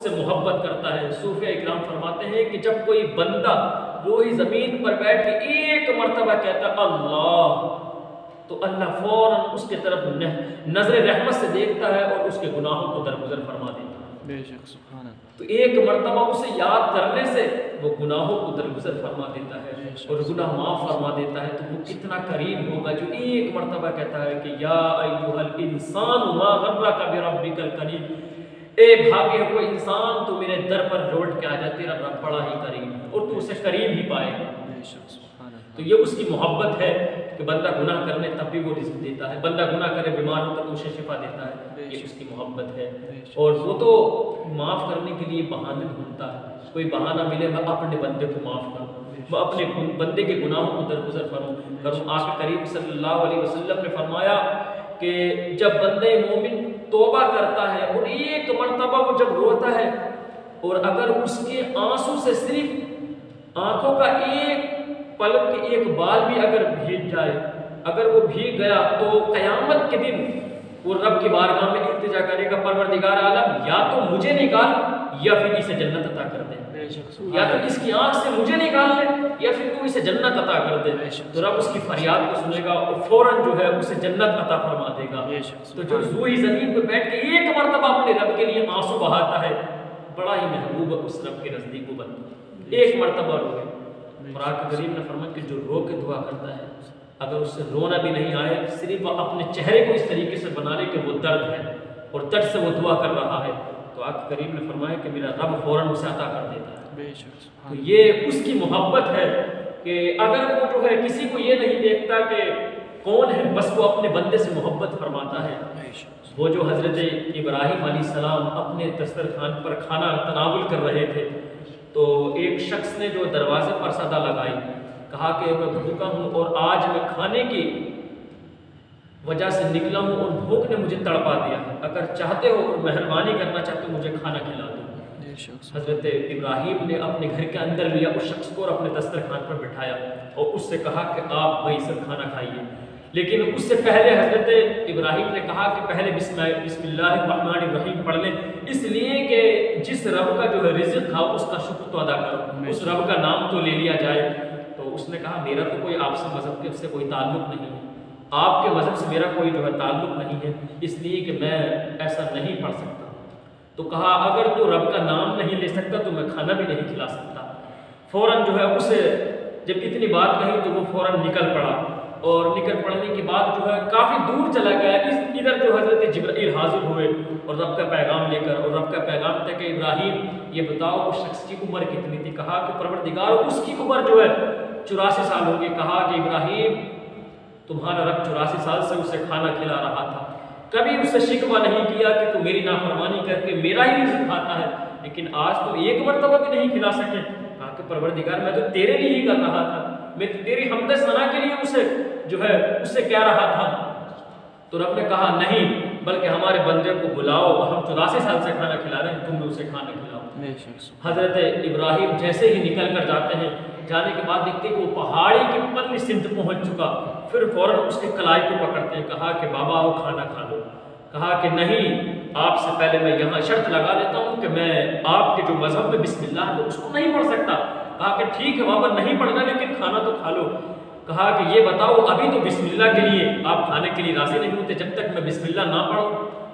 سے محبت کرتا ہے۔ صوفیہ اکرام فرماتے ہیں کہ جب کوئی بندہ روئی زمین پر بیٹھ کے ایک مرتبہ کہتا ہے اللہ، تو اللہ فوراً اس کے طرف نظر رحمت سے دیکھتا ہے اور اس کے گناہوں کو درگزر فرما دیتا ہے۔ بے شک سبحان اللہ۔ تو ایک مرتبہ اسے یاد کرنے سے وہ گناہوں کو درگزر فرما دیتا ہے اور گناہ معاف فرما دیتا ہے۔ تو وہ کتنا قریب ہوگا جو ایک مرتبہ کہتا ہے کہ یا ایھا الانسان ما غرک بربک الکریم، اے بھاگے ہوئے انسان تو میرے در پر لوٹ کے آ جا، تیرا رب بڑا ہی قریب ہے اور تو اسے قریب ہی پائے گا۔ تو یہ اس کی محبت ہے کہ بندہ گناہ کرنے تب بھی وہ رزق دیتا ہے، بندہ گناہ کرے بیمار ہوتا تو اسے شفا دیتا ہے، یہ اس کی محبت ہے۔ اور وہ تو معاف کرنے کے لیے بہانے ڈھونڈتا ہے، کوئی بہانہ ملے میں اپنے بندے کو معاف کروں، میں اپنے بندے کے گناہوں کو درگزر کروں۔ آقا کریم صلی اللہ علیہ وسلم نے فرمایا کہ جب بندے مومن توبہ کرتا ہے اور ایک مرتبہ وہ جب روتا ہے اور اگر اس کے آنسو سے صرف آنکھوں کا ایک پلک کے ایک بال بھی اگر بھیگ جائے، اگر وہ بھیگ گیا تو قیامت کے دن وہ رب کی بارگاہ میں التجا کرے گا پروردگار عالم یا تو مجھے نکال یا پھر اسے جنت عطا کر دے، یا تو اس کی آنکھ سے مجھے نکال لے یا پھر تو اسے جنت عطا کر دے۔ تو رب اس کی فریاد کو سنے گا اور فوراً جو ہے اسے جنت عطا فرما دے گا۔ تو جو روئی زمین پہ بیٹھ کے ایک مرتبہ اپنے رب کے لیے آنسو بہاتا ہے، بڑا ہی محبوب ہے اس رب کے نزدیک وہ بندہ، ایک مرتبہ روئے۔ اور آقا کریم نے فرمایا کہ جو رو کے دعا کرتا ہے اگر اس سے رونا بھی نہیں آئے، صرف وہ اپنے چہرے کو اس طریقے سے بنا لے کہ وہ درد ہے اور درد سے وہ دعا کر رہا ہے، تو آقا کریم نے فرمایا کہ میرا رب فوراً اسے عطا کر دیتا ہے۔ تو یہ اس کی محبت ہے کہ اگر وہ جو ہے کسی کو یہ نہیں دیکھتا کہ کون ہے، بس وہ اپنے بندے سے محبت فرماتا ہے۔ وہ جو حضرت ابراہیم علیہ السلام اپنے دسترخوان پر کھانا تناول کر رہے تھے تو ایک شخص نے جو دروازے پر صدا لگائی، کہا کہ میں بھوکا ہوں اور آج میں کھانے کی وجہ سے نکلا ہوں اور بھوک نے مجھے تڑپا دیا ہے، اگر چاہتے ہو اور مہربانی کرنا چاہتے ہو مجھے کھانا کھلا دو۔ حضرت ابراہیم نے اپنے گھر کے اندر لیا اس شخص کو اور اپنے دسترخوان پر بٹھایا اور اس سے کہا کہ آپ بھائی سب کھانا کھائیے، لیکن اس سے پہلے حضرت ابراہیم نے کہا کہ پہلے بسم اللہ الرحمن الرحیم پڑھ لیں، اس لیے کہ جس رب کا جو ہے رزق تھا اس کا شکر تو ادا کرو، اس رب کا نام تو لے لیا جائے۔ تو اس نے کہا میرا تو کوئی آپ سے مذہب کے سے کوئی تعلق نہیں ہے، آپ کے مذہب سے میرا کوئی جو ہے تعلق نہیں ہے، اس لیے کہ میں ایسا نہیں پڑھ سکتا۔ تو کہا اگر تو رب کا نام نہیں لے سکتا تو میں کھانا بھی نہیں کھلا سکتا۔ فوراً جو ہے اسے جب اتنی بات کہی تو وہ فوراً نکل پڑا اور نکل پڑنے کے بعد جو ہے کافی دور چلا گیا، ادھر جو حضرت جبرائیل حاضر ہوئے اور رب کا پیغام لے کر، اور رب کا پیغام تھا کہ ابراہیم یہ بتاؤ اس شخص کی عمر کتنی تھی؟ کہا کہ پروردگار اس کی عمر جو ہے 84 سال ہوگی۔ کہا کہ ابراہیم تمہارا رب 84 سال سے اسے کھانا کھلا رہا تھا، کبھی اسے شکوہ نہیں کیا کہ تو میری نافرمانی کر کے میرا ہی رزق کھاتا ہے، لیکن آج تو ایک مرتبہ بھی نہیں کھلا سکے۔ کہا کہ پروردگار میں تو تیرے لیے ہی کر رہا تھا، میں تیری حمد ثنا کے لیے اسے جو ہے اس سے کہہ رہا تھا۔ تو رب نے کہا نہیں، بلکہ ہمارے بندے کو بلاؤ، ہم 84 سال سے کھانا کھلا رہے ہیں، تم بھی اسے کھانا کھلاؤ۔ حضرت ابراہیم جیسے ہی نکل کر جاتے ہیں، جانے کے بعد دیکھتے کہ وہ پہاڑی کی پتلی سمت پہنچ چکا، پھر فوراً اس کے کلائی کو پکڑتے ہیں، کہا کہ بابا آؤ کھانا کھا لو۔ کہا کہ نہیں، آپ سے پہلے میں یہاں شرط لگا دیتا ہوں کہ میں آپ کے جو مذہب میں بسم اللہ ہے اس کو نہیں پڑھ سکتا۔ کہا کہ ٹھیک ہے بابا نہیں پڑھنا، لیکن کھانا تو کھا لو۔ کہا کہ یہ بتاؤ ابھی تو بسم اللہ کے لیے آپ کھانے کے لیے راضی نہیں ہوتے جب تک میں بسم اللہ نہ پڑھوں،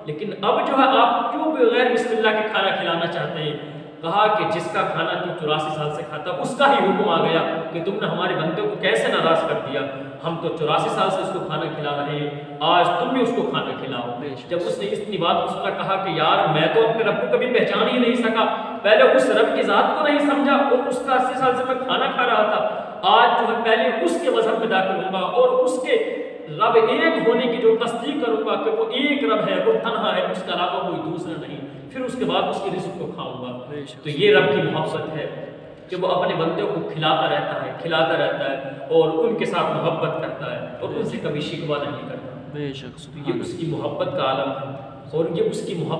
لیکن اب جو ہے آپ کیوں بغیر بسم اللہ کے کھانا کھلانا چاہتے ہیں؟ کہا کہ جس کا کھانا تو 84 سال سے کھاتا اس کا ہی حکم آ گیا کہ تم نے ہمارے بندے کو کیسے ناراض کر دیا، ہم تو 84 سال سے اس کو کھانا کھلا رہے ہیں، آج تم بھی اس کو کھانا کھلاؤ۔ جب اس نے اتنی بات کو سنا، کہا کہ یار میں تو اپنے رب کو کبھی پہچان ہی نہیں سکا، پہلے اس رب کی ذات کو نہیں سمجھا اور اس کا 80 سال سے میں کھانا کھا رہا تھا، آج جو ہے پہلے اس کے مذہب میں داخل ہوں گا اور اس کے رب ایک ہونے کی جو تصدیق کروں گا کہ وہ ایک رب ہے، وہ تنہا ہے، اس کے علاوہ کوئی دوسرا نہیں، پھر اس کے بعد اس کے رزق کو کھاؤں گا۔ تو یہ رب کی محبت ہے کہ وہ اپنے بندوں کو کھلاتا رہتا ہے اور ان کے ساتھ محبت کرتا ہے اور ان سے کبھی شکوہ نہیں کرتا۔ یہ اس کی محبت کا عالم ہے اور یہ اس کی محبت